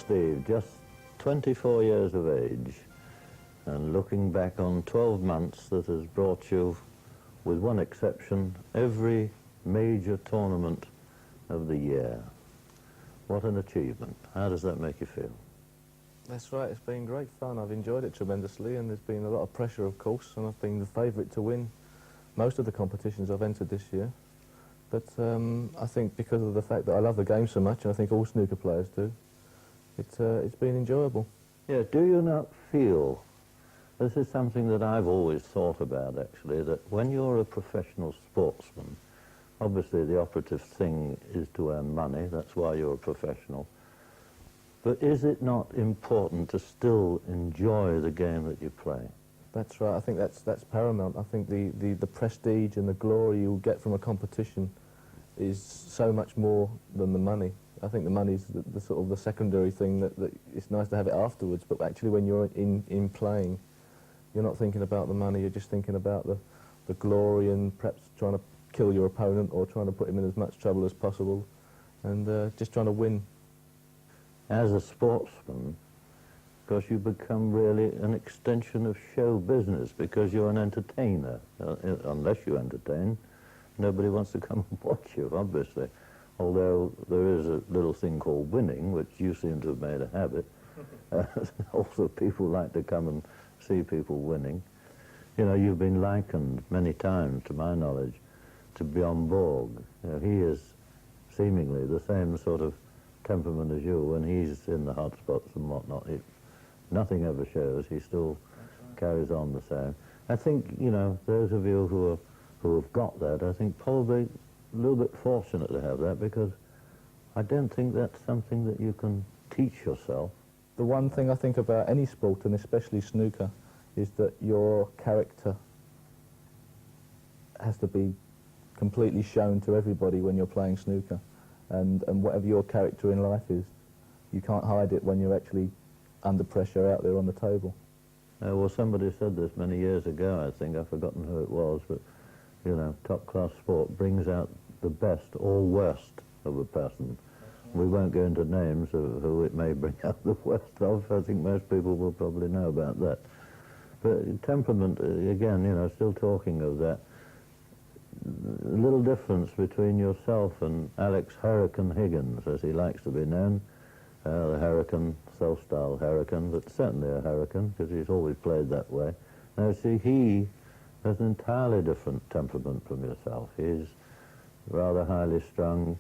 Steve, just 24 years of age, and looking back on 12 months that has brought you, with one exception, every major tournament of the year. What an achievement. How does that make you feel? That's right, it's been great fun. I've enjoyed it tremendously, and there's been a lot of pressure, of course, and I've been the favourite to win most of the competitions I've entered this year. But I think because of the fact that I love the game so much, and I think all snooker players do, it's been enjoyable. Yeah, do you not feel, this is something that I've always thought about actually, that when you're a professional sportsman, obviously the operative thing is to earn money, that's why you're a professional, but is it not important to still enjoy the game that you play? That's right, I think that's paramount. I think the prestige and the glory you'll get from a competition is so much more than the money. I think the money's the sort of the secondary thing that it's nice to have it afterwards, but actually when you're in playing, you're not thinking about the money, you're just thinking about the glory and perhaps trying to kill your opponent or trying to put him in as much trouble as possible and just trying to win. As a sportsman, because you become really an extension of show business because you're an entertainer. Unless you entertain, nobody wants to come and watch you, obviously. Although there is a little thing called winning, which you seem to have made a habit. Also, people like to come and see people winning. You know, you've been likened many times, to my knowledge, to Bjorn Borg. You know, he is seemingly the same sort of temperament as you when he's in the hot spots and whatnot. Nothing ever shows. He still carries on the same. I think, you know, those of you who have got that, I think probably a little bit fortunate to have that, because I don't think that's something that you can teach yourself. The one thing I think about any sport, and especially snooker, is that your character has to be completely shown to everybody when you're playing snooker. And whatever your character in life is, you can't hide it when you're actually under pressure out there on the table. Well, somebody said this many years ago, I think. I've forgotten who it was, but, you know, top-class sport brings out the best or worst of a person. We won't go into names of who it may bring out the worst of. I think most people will probably know about that. But temperament, again, you know, still talking of that, a little difference between yourself and Alex Hurricane Higgins, as he likes to be known, the Hurricane, self-styled Hurricane, but certainly a Hurricane, because he's always played that way. Now, see, he has an entirely different temperament from yourself. He's rather highly strung,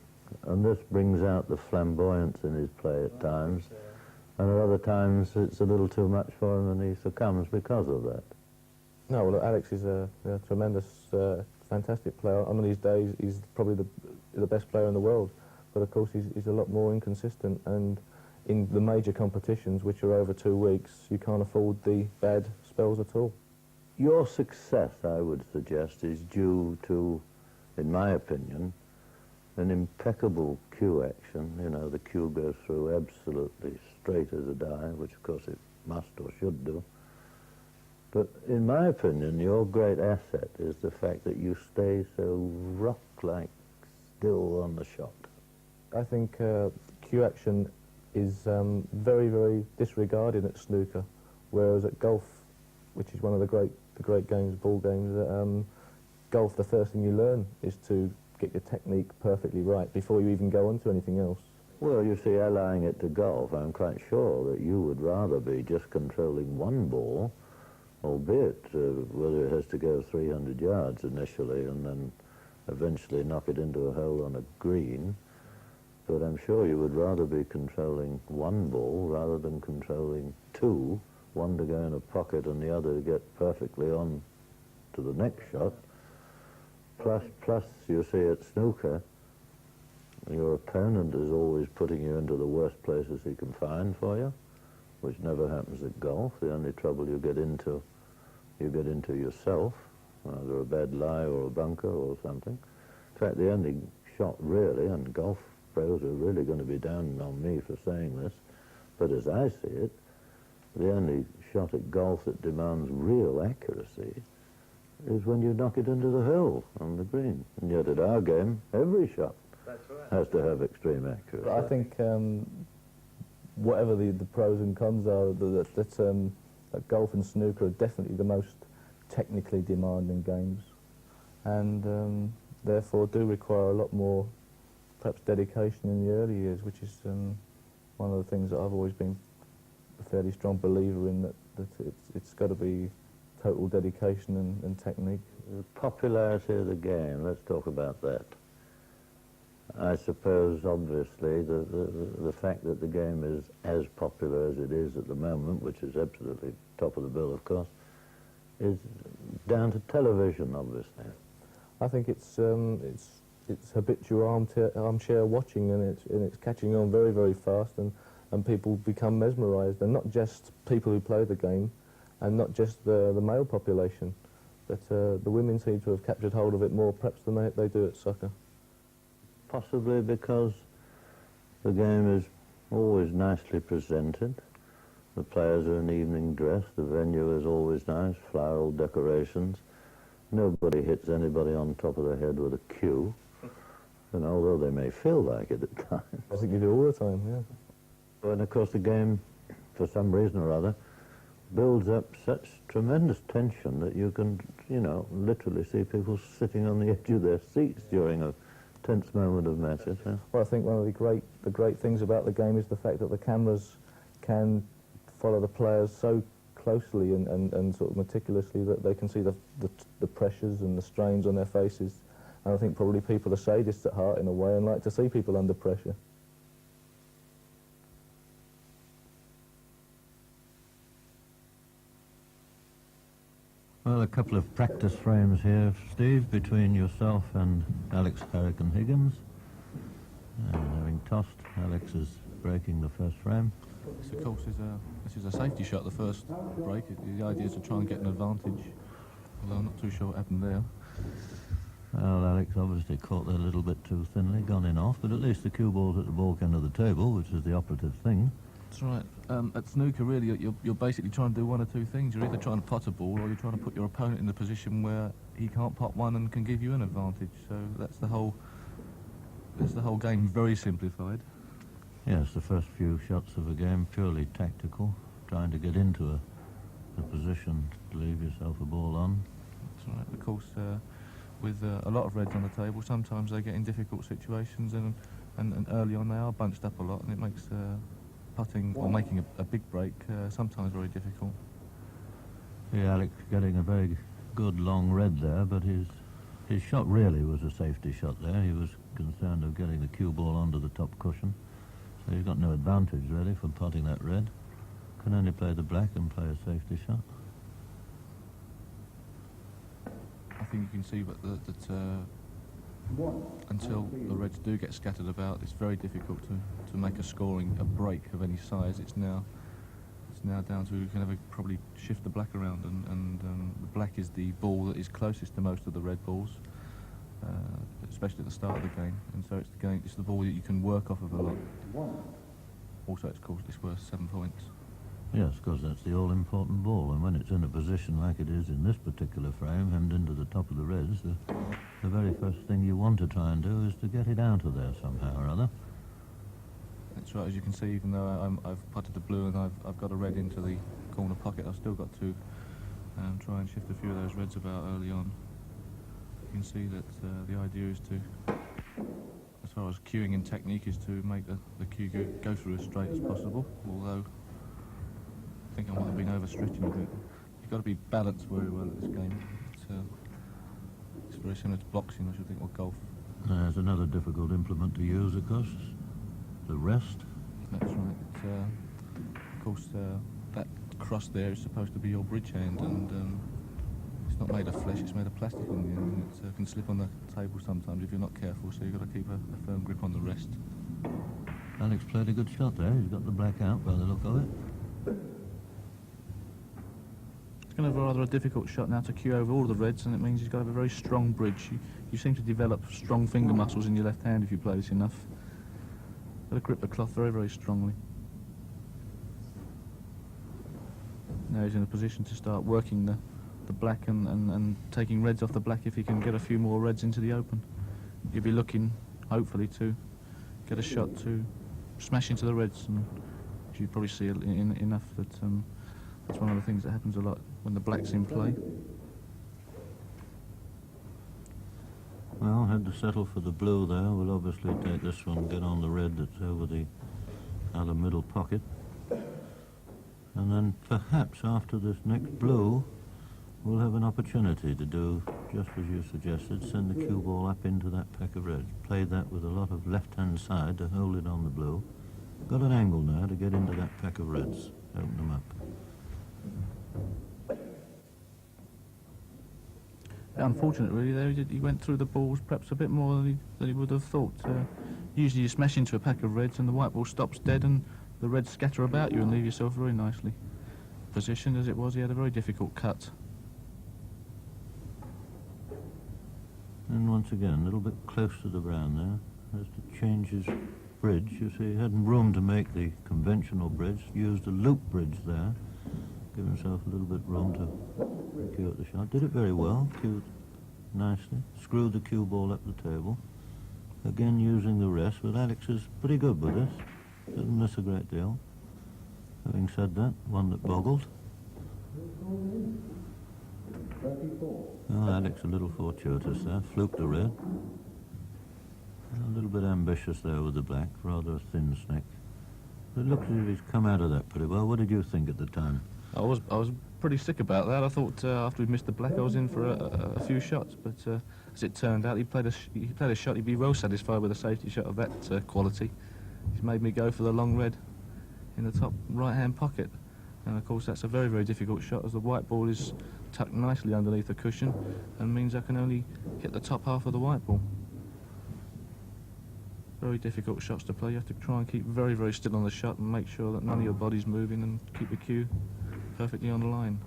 and this brings out the flamboyance in his play at times, and at other times it's a little too much for him and he succumbs because of that. No, well, Alex is a tremendous, fantastic player. On these days, he's probably the best player in the world, but of course he's a lot more inconsistent, and in the major competitions, which are over 2 weeks, you can't afford the bad spells at all. Your success, I would suggest, is due to, in my opinion, an impeccable cue action. You know, the cue goes through absolutely straight as a die, which of course it must or should do. But in my opinion, your great asset is the fact that you stay so rock-like still on the shot. I think cue action is very, very disregarded at snooker, whereas at golf, which is one of the great games, ball games, golf, the first thing you learn is to get your technique perfectly right before you even go on to anything else. Well, you see, allying it to golf, I'm quite sure that you would rather be just controlling one ball, albeit whether it has to go 300 yards initially and then eventually knock it into a hole on a green. But I'm sure you would rather be controlling one ball rather than controlling two, one to go in a pocket and the other to get perfectly on to the next shot. Plus, you see, at snooker, your opponent is always putting you into the worst places he can find for you, which never happens at golf. The only trouble you get into yourself, either a bad lie or a bunker or something. In fact, the only shot really, and golf pros are really going to be down on me for saying this, but as I see it, the only shot at golf that demands real accuracy is when you knock it into the hill on the green. And yet at our game, every shot has to have extreme accuracy. I think whatever the pros and cons are, that golf and snooker are definitely the most technically demanding games, and therefore do require a lot more, perhaps, dedication in the early years, which is one of the things that I've always been a fairly strong believer in, that it's got to be total dedication and technique. The popularity of the game, let's talk about that. I suppose, obviously, the fact that the game is as popular as it is at the moment, which is absolutely top of the bill, of course, is down to television, obviously. I think it's habitual armchair watching, and it's catching on very, very fast, and people become mesmerised, and not just people who play the game, and not just the male population, but the women seem to have captured hold of it more, perhaps, than they do at soccer. Possibly because the game is always nicely presented. The players are in evening dress, the venue is always nice, floral decorations. Nobody hits anybody on top of the head with a cue, and although they may feel like it at times. I think you do all the time, yeah. And of course the game, for some reason or other, builds up such tremendous tension that you can, you know, literally see people sitting on the edge of their seats during a tense moment of matches. Huh? Well, I think one of the great things about the game is the fact that the cameras can follow the players so closely and sort of meticulously that they can see the pressures and the strains on their faces. And I think probably people are sadists at heart in a way and like to see people under pressure. Well, a couple of practice frames here, Steve, between yourself and Alex Harrigan Higgins. And having tossed, Alex is breaking the first frame. This, of course, this is a safety shot, the first break. The idea is to try and get an advantage, although I'm not too sure what happened there. Well, Alex obviously caught that a little bit too thinly, gone in off, but at least the cue ball's at the baulk end of the table, which is the operative thing. That's right. At snooker, really, you're basically trying to do one or two things. You're either trying to pot a ball, or you're trying to put your opponent in a position where he can't pot one and can give you an advantage. So that's the whole game, very simplified. Yes, the first few shots of the game purely tactical, trying to get into a position to leave yourself a ball on. That's right. Of course, with a lot of reds on the table, sometimes they get in difficult situations, and early on they are bunched up a lot, and it makes putting or making a big break sometimes very difficult. Yeah, Alex getting a very good long red there, but his shot really was a safety shot there. He was concerned of getting the cue ball onto the top cushion. So he's got no advantage, really, for potting that red. Can only play the black and play a safety shot. I think you can see that until the reds do get scattered about, it's very difficult to make a break of any size. It's now down to, you can never probably shift the black around, and the black is the ball that is closest to most of the red balls, especially at the start of the game, and so it's the ball that you can work off of a lot. Also, it's worth 7 points. Yes, because that's the all-important ball, and when it's in a position like it is in this particular frame, hemmed into the top of the reds, the very first thing you want to try and do is to get it out of there somehow or other. That's right. As you can see, even though I've putted the blue and I've got a red into the corner pocket, I've still got to try and shift a few of those reds about early on. You can see that the idea is to, as far as cueing and technique, is to make the cue go through as straight as possible, although I think I might have been overstretching a bit. You've got to be balanced very well at this game. It's very similar to boxing, I should think, or golf. There's another difficult implement to use, of course, the rest. That's right. Of course, that cross there is supposed to be your bridge hand, and it's not made of flesh, it's made of plastic in the end, and it can slip on the table sometimes if you're not careful, so you've got to keep a firm grip on the rest. Alex played a good shot there. He's got the black out by the look of it. It's going to have rather a difficult shot now to cue over all the reds, and it means he's got to have a very strong bridge. You seem to develop strong finger muscles in your left hand if you play this enough. Got to grip the cloth very, very strongly. Now he's in a position to start working the black and taking reds off the black if he can get a few more reds into the open. You'll be looking, hopefully, to get a shot to smash into the reds and You probably see enough that that's one of the things that happens a lot when the black's in play. Well, had to settle for the blue there. We'll obviously take this one, get on the red that's over the other middle pocket. And then perhaps after this next blue, we'll have an opportunity to do just as you suggested, send the cue ball up into that pack of reds. Play that with a lot of left-hand side to hold it on the blue. Got an angle now to get into that pack of reds. Open them up. Unfortunate, really. There he went through the balls perhaps a bit more than he would have thought. Usually you smash into a pack of reds and the white ball stops dead and the reds scatter about you and leave yourself very nicely. Positioned as it was, he had a very difficult cut. And once again, a little bit close to the brown there. Has to change his bridge. You see, he hadn't room to make the conventional bridge. Used a loop bridge there. Give himself a little bit room to cue at the shot. Did it very well. Cued nicely. Screwed the cue ball up the table. Again using the rest, but Alex is pretty good with this. Doesn't miss a great deal. Having said that, one that boggled. Well, Alex a little fortuitous there. Fluked the red. A little bit ambitious there with the black. Rather a thin snake. But it looks as if he's come out of that pretty well. What did you think at the time? I was pretty sick about that. I thought after we missed the black, I was in for a few shots. But as it turned out, he played a shot. He'd be well satisfied with a safety shot of that quality. He's made me go for the long red in the top right-hand pocket. And of course, that's a very, very difficult shot, as the white ball is tucked nicely underneath the cushion, and means I can only hit the top half of the white ball. Very difficult shots to play. You have to try and keep very, very still on the shot and make sure that none of your body's moving and keep the cue perfectly on the line.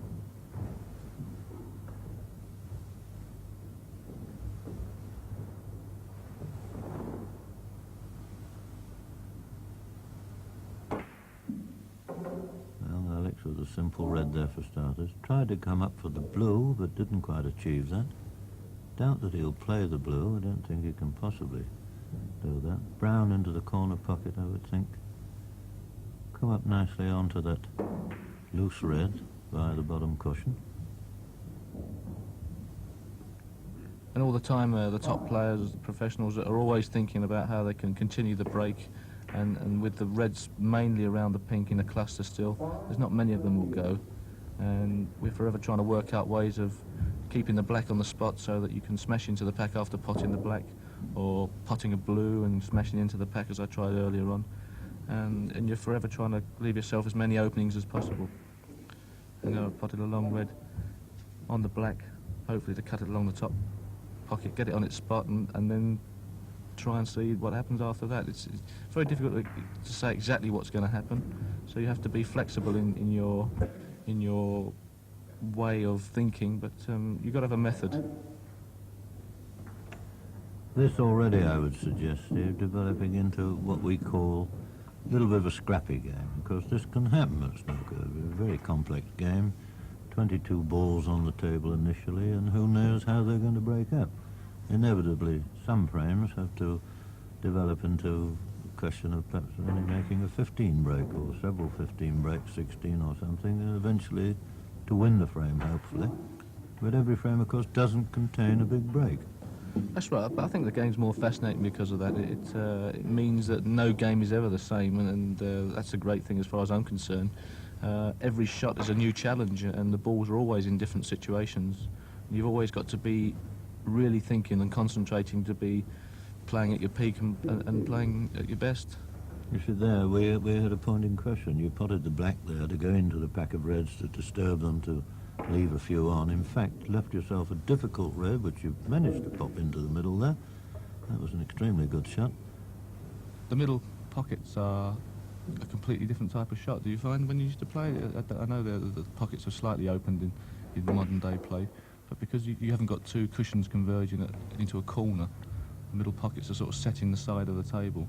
Well, Alex with a simple red there for starters. Tried to come up for the blue, but didn't quite achieve that. Doubt that he'll play the blue. I don't think he can possibly do that. Brown into the corner pocket, I would think. Come up nicely onto that loose red via the bottom cushion. And all the time, the top players, the professionals, are always thinking about how they can continue the break. And with the reds mainly around the pink in a cluster still, there's not many of them will go. And we're forever trying to work out ways of keeping the black on the spot so that you can smash into the pack after potting the black, or potting a blue and smashing into the pack as I tried earlier on. And you're forever trying to leave yourself as many openings as possible. And I potted a long red on the black, hopefully to cut it along the top pocket, get it on its spot, and then try and see what happens after that. It's very difficult to say exactly what's going to happen, so you have to be flexible in your way of thinking, but you've got to have a method. This already, I would suggest, Steve, developing into what we call a little bit of a scrappy game, because this can happen at snooker. It's a very complex game, 22 balls on the table initially, and who knows how they're going to break up. Inevitably, some frames have to develop into a question of perhaps only making a 15 break, or several 15 breaks, 16 or something, and eventually to win the frame, hopefully. But every frame, of course, doesn't contain a big break. That's right, but I think the game's more fascinating because of that. It means that no game is ever the same, and that's a great thing as far as I'm concerned. Every shot is a new challenge, and the balls are always in different situations. You've always got to be really thinking and concentrating to be playing at your peak and playing at your best. You see there, we had a point in question. You potted the black there to go into the pack of reds to disturb them, to leave a few on. In fact, left yourself a difficult red, which you've managed to pop into the middle there. That was an extremely good shot. The middle pockets are a completely different type of shot. Do you find when you used to play? I know the pockets are slightly opened in modern day play, but because you haven't got two cushions converging into a corner, the middle pockets are sort of set in the side of the table.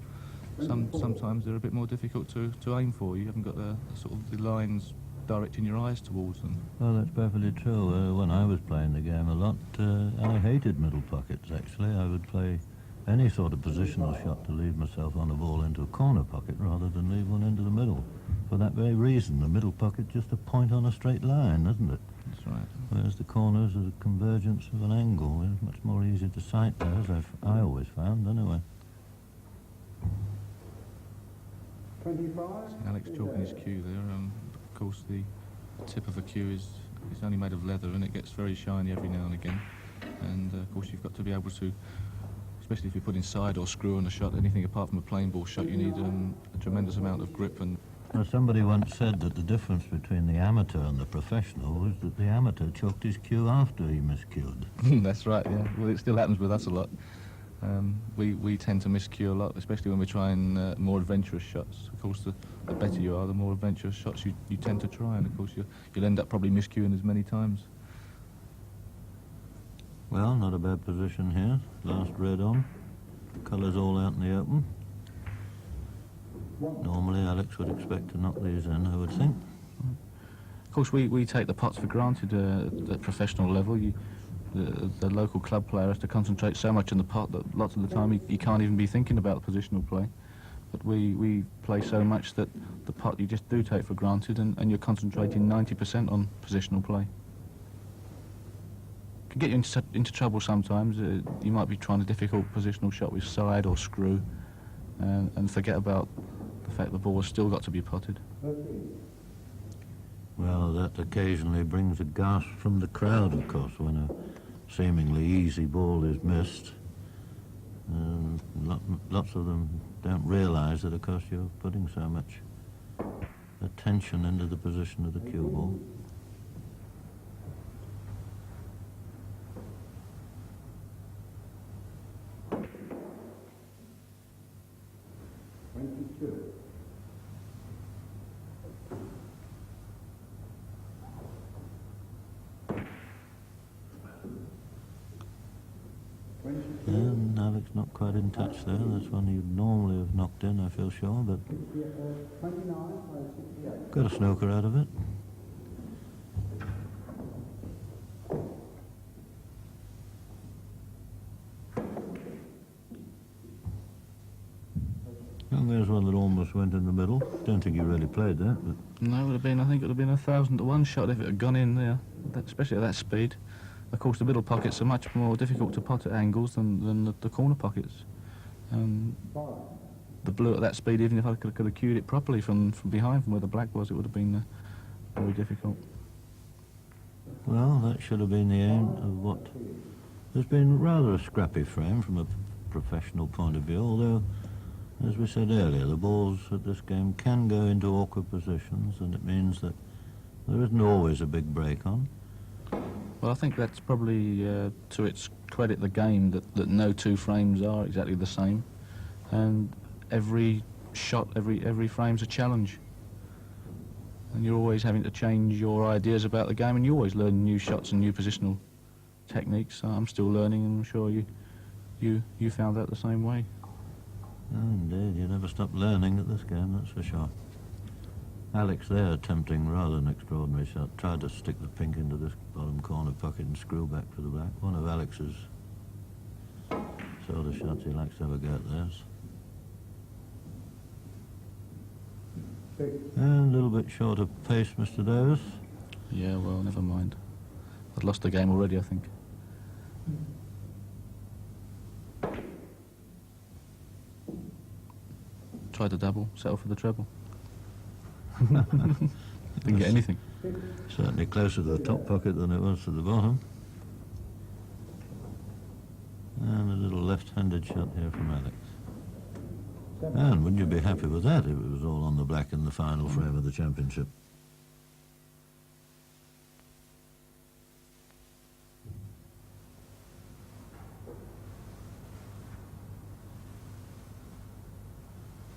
Sometimes they're a bit more difficult to aim for. You haven't got the sort of the lines directing your eyes towards them. Well, that's perfectly true. When I was playing the game a lot, I hated middle pockets, actually. I would play any sort of positional shot to leave myself on a ball into a corner pocket rather than leave one into the middle. For that very reason, the middle pocket just a point on a straight line, isn't it? That's right. Whereas the corners are the convergence of an angle. It's much more easy to sight those, I always found, anyway. 25. Alex chalking his cue there. Of course, the tip of a cue is it's only made of leather and it gets very shiny every now and again. And of course, you've got to be able to, especially if you're putting side or screw on a shot, anything apart from a plain ball shot, you need a tremendous amount of grip. And Well, somebody once said that the difference between the amateur and the professional was that the amateur chalked his cue after he miscued. that's right. Yeah. Well, it still happens with us a lot. We tend to miscue a lot, especially when we're trying more adventurous shots. Of course, the better you are, the more adventurous shots you tend to try, and of course you'll end up probably miscuing as many times. Well, not a bad position here. Last red on. Colours all out in the open. Normally Alex would expect to knock these in, I would think. Of course, we take the pots for granted at professional level. The local club player has to concentrate so much on the pot that lots of the time he can't even be thinking about the positional play. But we play so much that the pot you just do take for granted, and you're concentrating 90% on positional play. Can get you into trouble sometimes. You might be trying a difficult positional shot with side or screw, and forget about the fact the ball has still got to be potted. Well, that occasionally brings a gasp from the crowd, of course, when a seemingly easy ball is missed. Lots of them don't realise that, of course, you're putting so much attention into the position of the cue ball. And Alex not quite in touch there. That's one he'd normally have knocked in, I feel sure, but got a snooker out of it. And there's one that almost went in the middle. Don't think he really played that, but No, it would have been. I think it would have been 1,000 to 1 shot if it had gone in there, especially at that speed. Of course, the middle pockets are much more difficult to pot at angles than the corner pockets. The blue at that speed, even if I could have cued it properly from behind, from where the black was, it would have been very difficult. well, that should have been the aim of what has been rather a scrappy frame from a professional point of view, although, as we said earlier, the balls at this game can go into awkward positions, and it means that there isn't always a big break on. Well, I think that's probably to its credit the game that no two frames are exactly the same, and every shot, every frame's a challenge, and you're always having to change your ideas about the game, and you always learn new shots and new positional techniques. I'm still learning, and I'm sure you found that the same way. Oh, indeed, you never stop learning at this game, that's for sure. Alex there attempting rather an extraordinary shot. Tried to stick the pink into this bottom corner pocket and screw back for the black. One of Alex's sort of shots he likes to have a go at those. And a little bit short of pace, Mr. Davis. Yeah, well, never mind. I'd lost the game already, I think. Tried the double, settle for the treble. Didn't get anything. Certainly closer to the top pocket than it was to the bottom. And a little left-handed shot here from Alex. And wouldn't you be happy with that if it was all on the black in the final frame of the championship?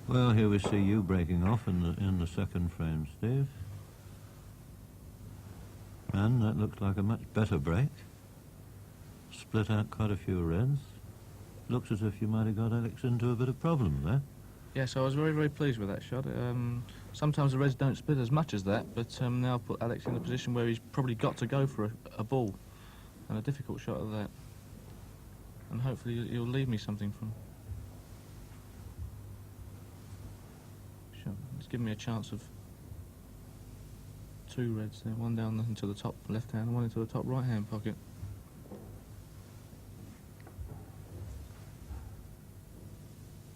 Well, here we see you breaking off in the second frame, Steve. And that looks like a much better break. Split out quite a few reds. Looks as if you might have got Alex into a bit of problem there. Yes, I was very, very pleased with that shot. Sometimes the reds don't split as much as that, but now I've put Alex in a position where he's probably got to go for a ball, and a difficult shot at that. and hopefully you'll leave me something from. Sure, it's given me a chance of 2 reds there, one down into the top left hand, one into the top right hand pocket.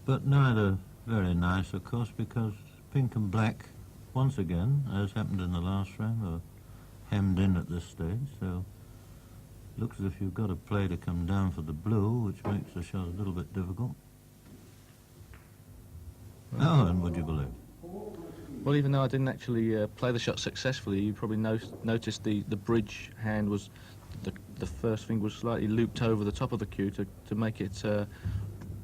But neither very nice, of course, because pink and black, once again, as happened in the last round, are hemmed in at this stage, so looks as if you've got a play to come down for the blue, which makes the shot a little bit difficult. Oh, and would you believe? Well, even though I didn't actually play the shot successfully, you probably noticed the bridge hand was, the first finger was slightly looped over the top of the cue to make it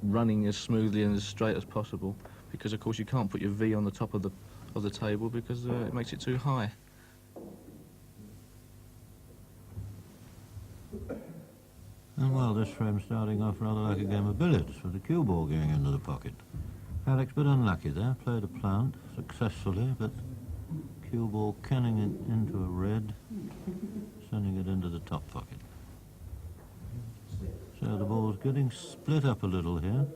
running as smoothly and as straight as possible, because of course you can't put your V on the top of the table because it makes it too high. And well, this frame's starting off rather like a game of billiards, with the cue ball going into the pocket. Alex, but unlucky there, played a plant successfully, but cue ball canning it into a red, sending it into the top pocket. So the ball's getting split up a little here.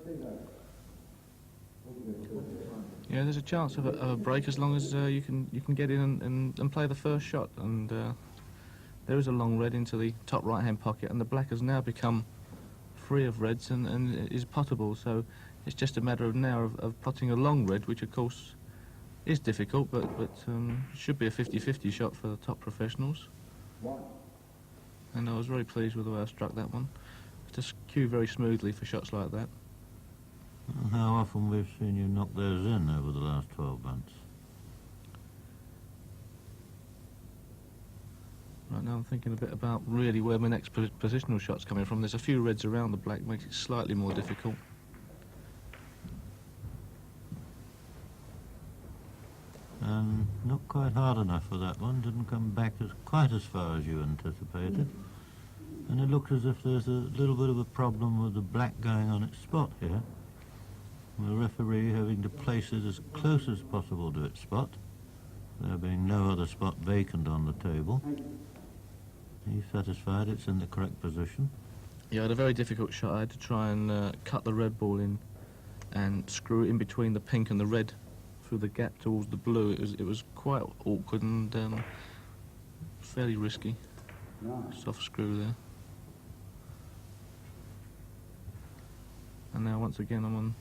Yeah, there's a chance of a break as long as you can get in and play the first shot. And there is a long red into the top right-hand pocket, and the black has now become free of reds and is potable. So it's just a matter of now of potting a long red, which of course is difficult, but should be a 50-50 shot for the top professionals. And I was very pleased with the way I struck that one. Just cue very smoothly for shots like that. How often we've seen you knock those in over the last 12 months? Right now I'm thinking a bit about really where my next positional shot's coming from. There's a few reds around the black, makes it slightly more difficult. And not quite hard enough for that one, didn't come back quite as far as you anticipated. And it looks as if there's a little bit of a problem with the black going on its spot here. The referee having to place it as close as possible to its spot, there being no other spot vacant on the table. He's satisfied it's in the correct position. Yeah, I had a very difficult shot. I had to try and cut the red ball in and screw it in between the pink and the red through the gap towards the blue. It was quite awkward and fairly risky. Soft screw there. And now once again I'm on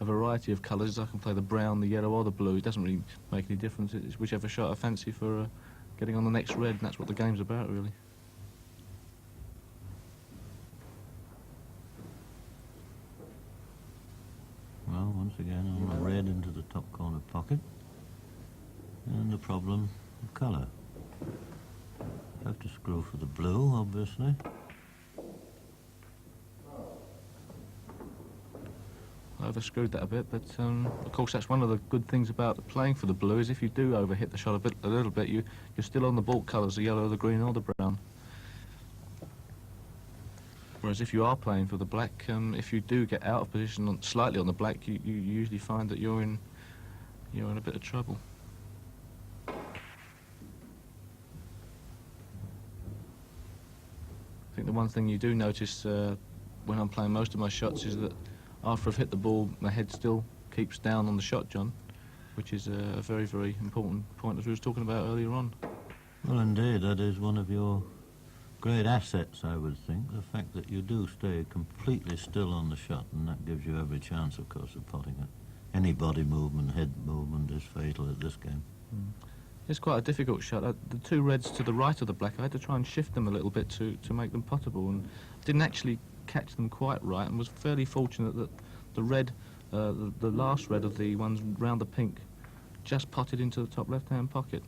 a variety of colours. I can play the brown, the yellow or the blue. It doesn't really make any difference. It's whichever shot I fancy for getting on the next red, and that's what the game's about really. Well, once again on the red into the top corner pocket. And the problem of colour. Have to screw for the blue, obviously. I overscrewed that a bit, but of course that's one of the good things about playing for the blue is if you do overhit the shot a little bit, you're still on the baulk colours, the yellow, the green or the brown. Whereas if you are playing for the black, if you do get out of position slightly on the black, you usually find that you're in a bit of trouble. I think the one thing you do notice when I'm playing most of my shots is that after I've hit the ball, my head still keeps down on the shot, John, which is a very, very important point as we were talking about earlier on. Well, indeed, that is one of your great assets, I would think, the fact that you do stay completely still on the shot, and that gives you every chance, of course, of potting it. Any body movement, head movement is fatal at this game. It's quite a difficult shot. The two reds to the right of the black, I had to try and shift them a little bit to make them pottable, and didn't actually catch them quite right, and was fairly fortunate that the red, the last red of the ones round the pink, just potted into the top left-hand pocket.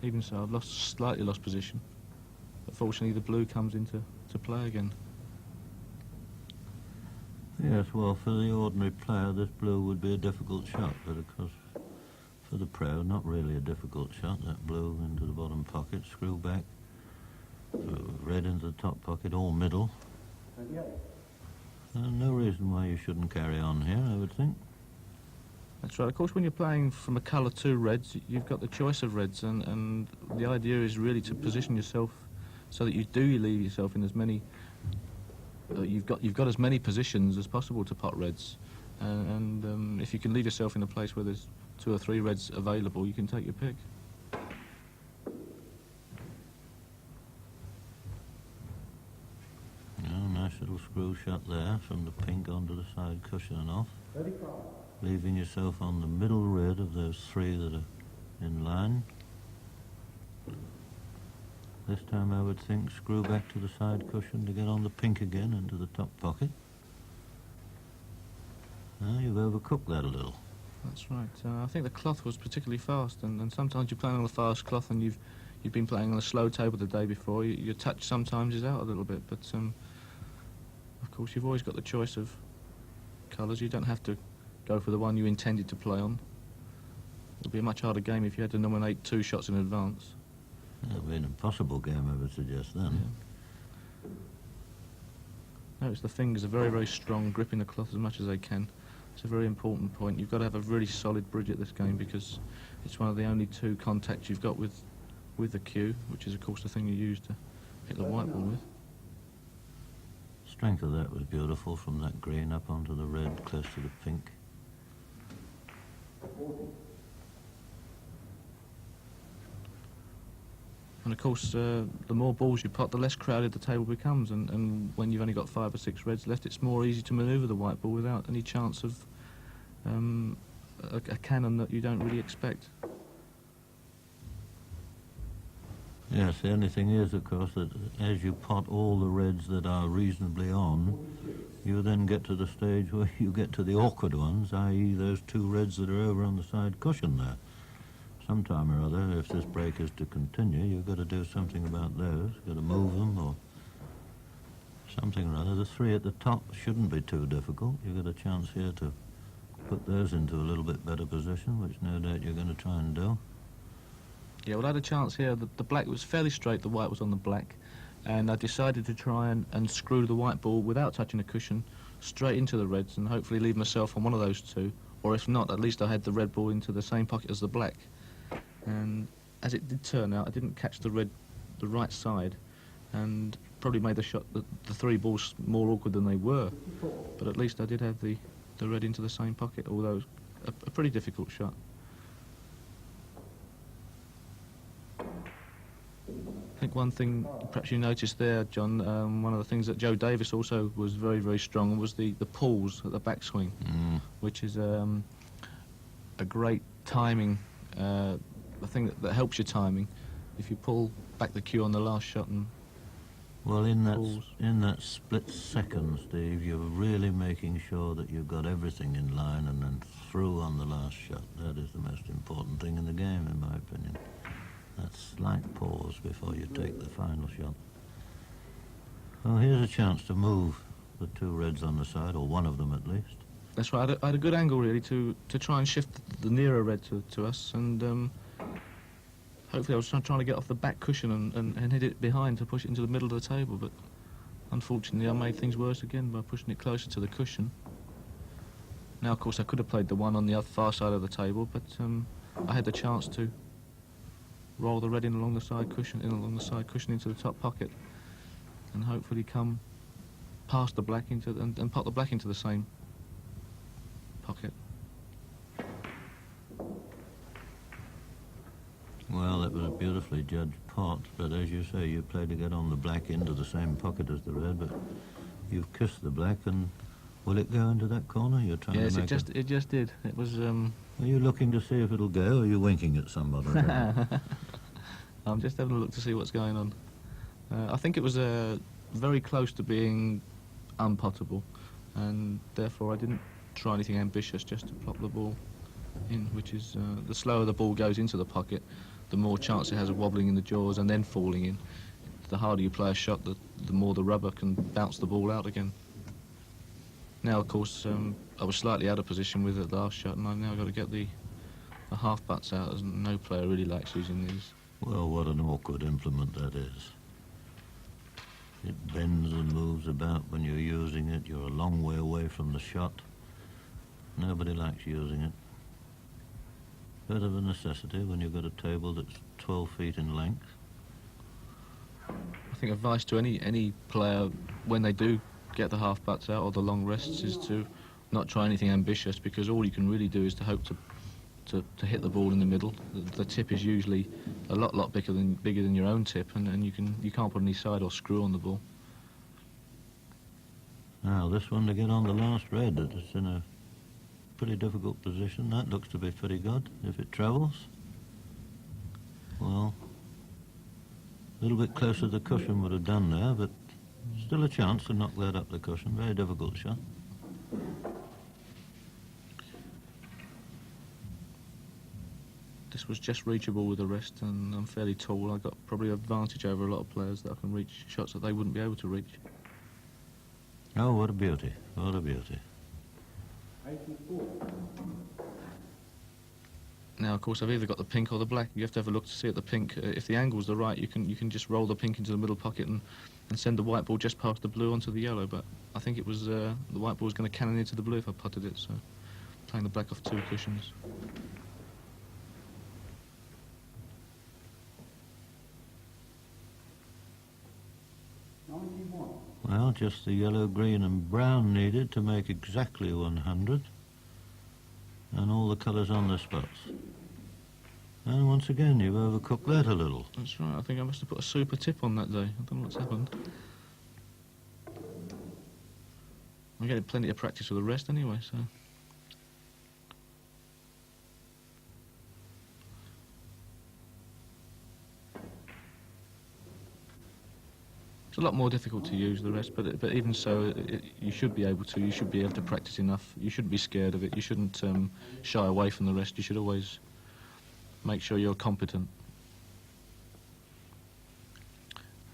Even so, I've slightly lost position, but fortunately the blue comes into play again. Yes, well, for the ordinary player, this blue would be a difficult shot, but of course, for the pro, not really a difficult shot. That blue into the bottom pocket, screw back, red into the top pocket, all middle. No reason why you shouldn't carry on here, I would think. That's right. Of course, when you're playing from a colour 2 reds, you've got the choice of reds, and the idea is really to position yourself so that you do leave yourself in as many. You've got as many positions as possible to pot reds, and if you can leave yourself in a place where there's 2 or 3 reds available, you can take your pick. Oh, nice little screw shot there from the pink onto the side cushion and off. Leaving yourself on the middle red of those 3 that are in line. This time I would think screw back to the side cushion to get on the pink again into the top pocket. You've overcooked that a little. That's right. I think the cloth was particularly fast, and sometimes you're playing on a fast cloth and you've been playing on a slow table the day before. Your touch sometimes is out a little bit, but of course you've always got the choice of colours. You don't have to go for the one you intended to play on. It would be a much harder game if you had to nominate 2 shots in advance. That would be an impossible game, I would suggest then. Yeah. Notice the fingers are very, very strong, gripping the cloth as much as they can. It's a very important point. You've got to have a really solid bridge at this game because it's one of the only 2 contacts you've got with the cue, which is of course the thing you use to hit the white ball with. Strength of that was beautiful, from that green up onto the red, close to the pink. And of course, the more balls you pot, the less crowded the table becomes, and when you've only got 5 or 6 reds left, it's more easy to manoeuvre the white ball without any chance of a cannon that you don't really expect. Yes, the only thing is, of course, that as you pot all the reds that are reasonably on, you then get to the stage where you get to the awkward ones, i.e. those 2 reds that are over on the side cushion there. Sometime or other, if this break is to continue, you've got to do something about those. You've got to move them or something or other. The 3 at the top shouldn't be too difficult. You've got a chance here to put those into a little bit better position, which no doubt you're going to try and do. Yeah, well, I had a chance here. The black was fairly straight, the white was on the black, and I decided to try and screw the white ball without touching the cushion straight into the reds and hopefully leave myself on one of those 2, or if not, at least I had the red ball into the same pocket as the black. And as it did turn out, I didn't catch the right side, and probably made the 3 balls more awkward than they were. But at least I did have the red into the same pocket, although it was a pretty difficult shot. I think one thing perhaps you noticed there, John, one of the things that Joe Davis also was very, very strong was the pulls at the backswing, which is a great timing. The thing that helps your timing, if you pull back the cue on the last shot and well, in that split second, Steve, you're really making sure that you've got everything in line and then through on the last shot. That is the most important thing in the game, in my opinion. That slight pause before you take the final shot. Well, here's a chance to move the 2 reds on the side, or one of them at least. That's right. I had a good angle really to try and shift the nearer red to us, and hopefully I was trying to get off the back cushion and hit it behind to push it into the middle of the table, but unfortunately I made things worse again by pushing it closer to the cushion. Now, of course, I could have played the one on the other far side of the table, but I had the chance to roll the red in along the side cushion, into the top pocket, and hopefully come past the black and pot the black into the same pocket. Well, that was a beautifully judged pot, but as you say, you played to get on the black into the same pocket as the red, but you've kissed the black, and will it go into that corner? You're trying to make it just did. It was. Are you looking to see if it'll go, or are you winking at somebody? I'm just having a look to see what's going on. I think it was very close to being unpottable, and therefore I didn't try anything ambitious, just to plop the ball in, which is the slower the ball goes into the pocket, the more chance it has of wobbling in the jaws and then falling in. The harder you play a shot, the more the rubber can bounce the ball out again. Now, of course, I was slightly out of position with the last shot, and I've now got to get the half butts out, as no player really likes using these. Well, what an awkward implement that is. It bends and moves about when you're using it. You're a long way away from the shot. Nobody likes using it. bit of a necessity when you've got a table that's 12 feet in length. I think advice to any player when they do get the half butts out or the long rests is to not try anything ambitious, because all you can really do is to hope to hit the ball in the middle. The tip is usually a lot bigger than your own tip, and you can't put any side or screw on the ball. Now this one to get on the last red, it's in a pretty difficult position. That looks to be pretty good. If it travels, well, a little bit closer to the cushion would have done there, but still a chance to knock that up the cushion. Very difficult shot. This was just reachable with the rest, and I'm fairly tall. I got probably an advantage over a lot of players that I can reach shots that they wouldn't be able to reach. Oh, what a beauty, what a beauty. 84. Now, of course, I've either got the pink or the black. You have to have a look to see at the pink. If the angles are right, you can just roll the pink into the middle pocket and send the white ball just past the blue onto the yellow. But I think it was the white ball was going to cannon into the blue if I putted it, so playing the black off 2 cushions. Well, just the yellow, green and brown needed to make exactly 100. And all the colours on the spots. And once again, you've overcooked that a little. That's right. I think I must have put a super tip on that day. I don't know what's happened. I'm getting plenty of practice with the rest anyway, so... It's a lot more difficult to use the rest, but even so, you should be able to. You should be able to practice enough. You shouldn't be scared of it. You shouldn't shy away from the rest. You should always make sure you're competent.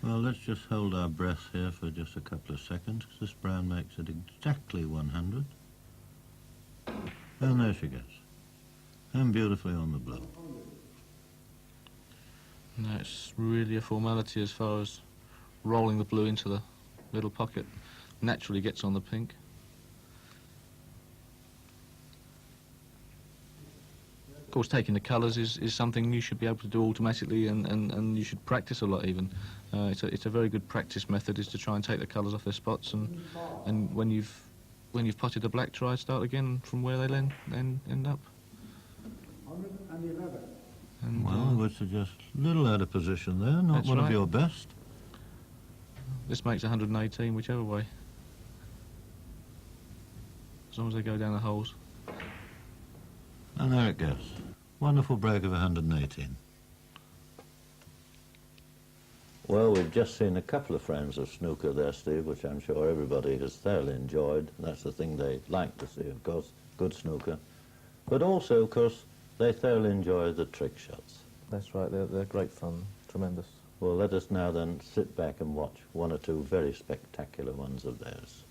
Well, let's just hold our breath here for just a couple of seconds, because this brown makes it exactly 100. And there she goes. And beautifully on the blue. No, it's really a formality as far as rolling the blue into the little pocket. Naturally gets on the pink. Of course, taking the colours is something you should be able to do automatically, and you should practice a lot even. It's a very good practice method, is to try and take the colours off their spots, and when you've potted the black, try start again from where they end up. 111. And, Well, I would suggest a little out of position there, not That's one of right. your best. This makes 118 whichever way, as long as they go down the holes. And there it goes. Wonderful break of 118. Well, we've just seen a couple of frames of snooker there, Steve, which I'm sure everybody has thoroughly enjoyed. That's the thing they like to see, of course, good snooker. But also, of course, they thoroughly enjoy the trick shots. That's right, they're great fun, tremendous. Well, let us now then sit back and watch one or two very spectacular ones of theirs.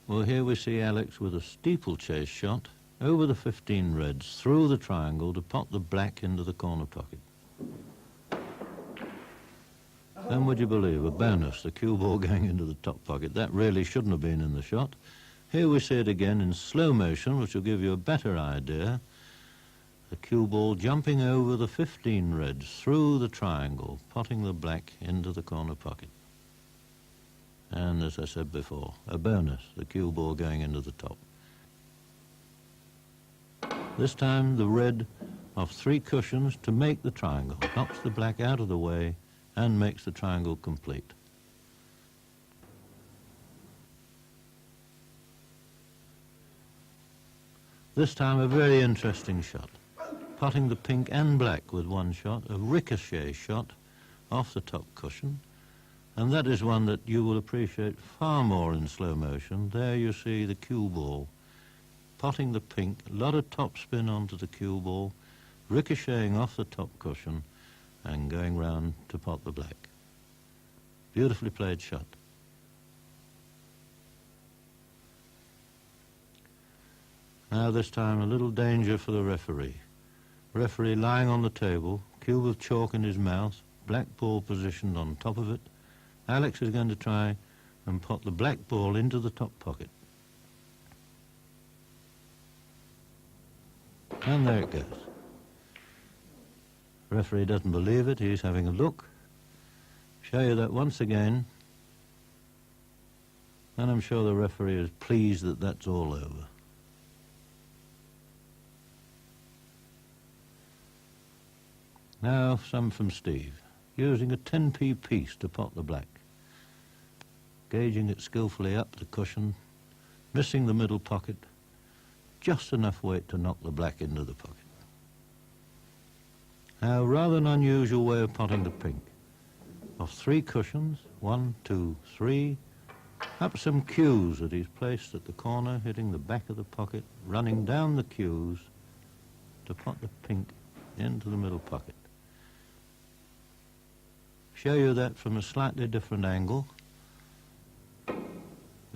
Well, here we see Alex with a steeplechase shot over the 15 reds, through the triangle to pot the black into the corner pocket. And would you believe, a bonus, the cue ball going into the top pocket. That really shouldn't have been in the shot. Here we see it again in slow motion, which will give you a better idea. The cue ball jumping over the 15 reds, through the triangle, potting the black into the corner pocket. And as I said before, a bonus, the cue ball going into the top. This time the red of 3 cushions to make the triangle, knocks the black out of the way and makes the triangle complete. This time a very interesting shot. Potting the pink and black with one shot, a ricochet shot off the top cushion, and that is one that you will appreciate far more in slow motion. There you see the cue ball potting the pink, a lot of top spin onto the cue ball, ricocheting off the top cushion and going round to pot the black. Beautifully played shot. Now this time a little danger for the referee. Referee lying on the table, cube of chalk in his mouth, black ball positioned on top of it. Alex is going to try and pot the black ball into the top pocket. And there it goes. Referee doesn't believe it, he's having a look. Show you that once again. And I'm sure the referee is pleased that that's all over. Now some from Steve, using a 10p piece to pot the black. Gauging it skillfully up the cushion, missing the middle pocket, just enough weight to knock the black into the pocket. Now, rather an unusual way of potting the pink. Off 3 cushions, 1, 2, 3, up some cues that he's placed at the corner, hitting the back of the pocket, running down the cues to pot the pink into the middle pocket. Show you that from a slightly different angle.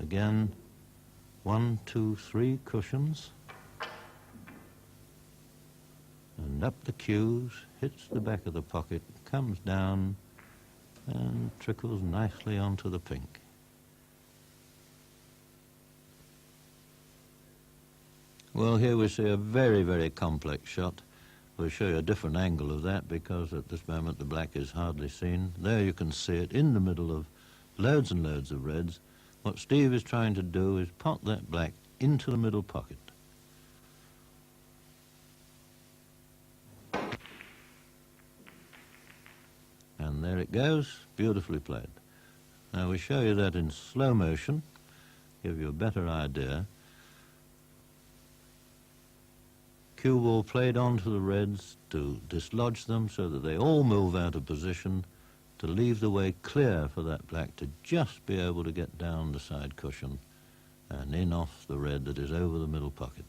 Again, 1, 2, 3 cushions. And up the cues, hits the back of the pocket, comes down and trickles nicely onto the pink. Well, here we see a very, very complex shot. We'll show you a different angle of that because at this moment the black is hardly seen. There you can see it in the middle of loads and loads of reds. What Steve is trying to do is pot that black into the middle pocket. And there it goes, beautifully played. Now we show you that in slow motion, give you a better idea. Cue ball played onto the reds to dislodge them so that they all move out of position, to leave the way clear for that black to just be able to get down the side cushion and in off the red that is over the middle pocket.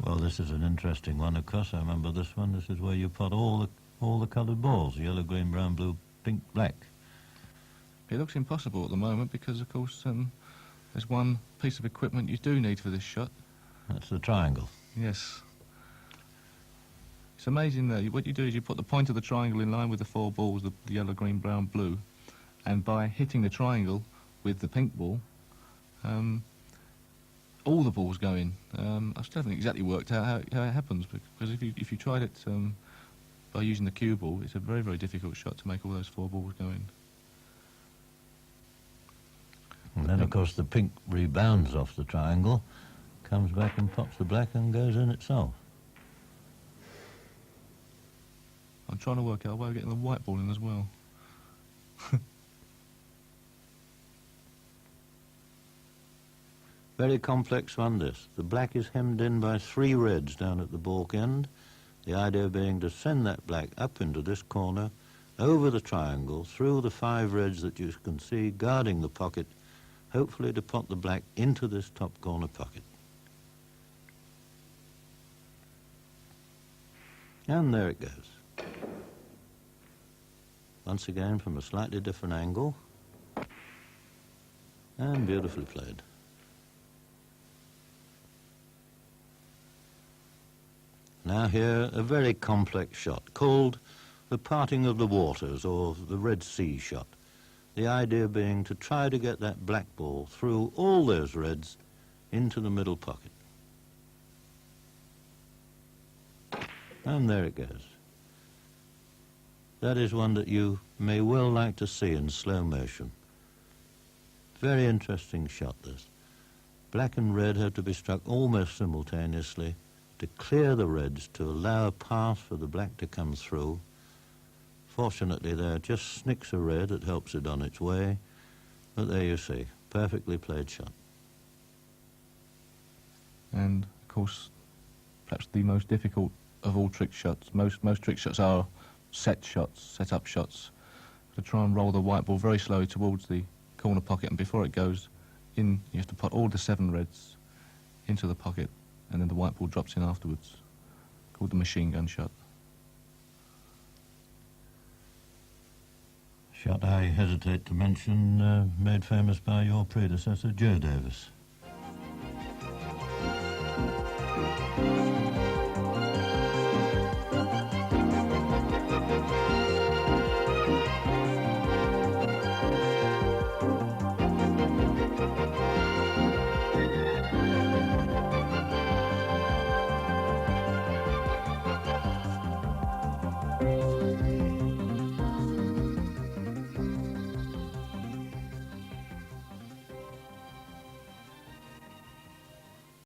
Well, this is an interesting one, of course. I remember this one. This is where you pot all the coloured balls, yellow, green, brown, blue, pink, black. It looks impossible at the moment because, of course, there's one piece of equipment you do need for this shot. That's the triangle. Yes. It's amazing that what you do is you put the point of the triangle in line with the 4 balls, the yellow, green, brown, blue, and by hitting the triangle with the pink ball, all the balls go in. I still haven't exactly worked out how it happens, because if you tried it by using the cue ball, it's a very, very difficult shot to make all those 4 balls go in. And then, of course, the pink rebounds off the triangle, comes back and pops the black and goes in itself. I'm trying to work out a way of getting the white ball in as well. Very complex one, this. The black is hemmed in by 3 reds down at the balk end. The idea being to send that black up into this corner, over the triangle, through the 5 reds that you can see guarding the pocket, hopefully to pot the black into this top corner pocket. And there it goes. Once again from a slightly different angle, and beautifully played. Now here, a very complex shot called the parting of the waters, or the Red Sea shot. The idea being to try to get that black ball through all those reds into the middle pocket. And there it goes. That is one that you may well like to see in slow motion. Very interesting shot, this. Black and red have to be struck almost simultaneously to clear the reds, to allow a path for the black to come through. Fortunately, there are just snicks of red that helps it on its way. But there you see, perfectly played shot. And, of course, perhaps the most difficult of all trick shots. Most trick shots are set shots, set-up shots. To try and roll the white ball very slowly towards the corner pocket, and before it goes in, you have to put all the 7 reds into the pocket, and then the white ball drops in afterwards, called the machine gun shot. Shot I hesitate to mention, made famous by your predecessor, Joe Davis. Thank you.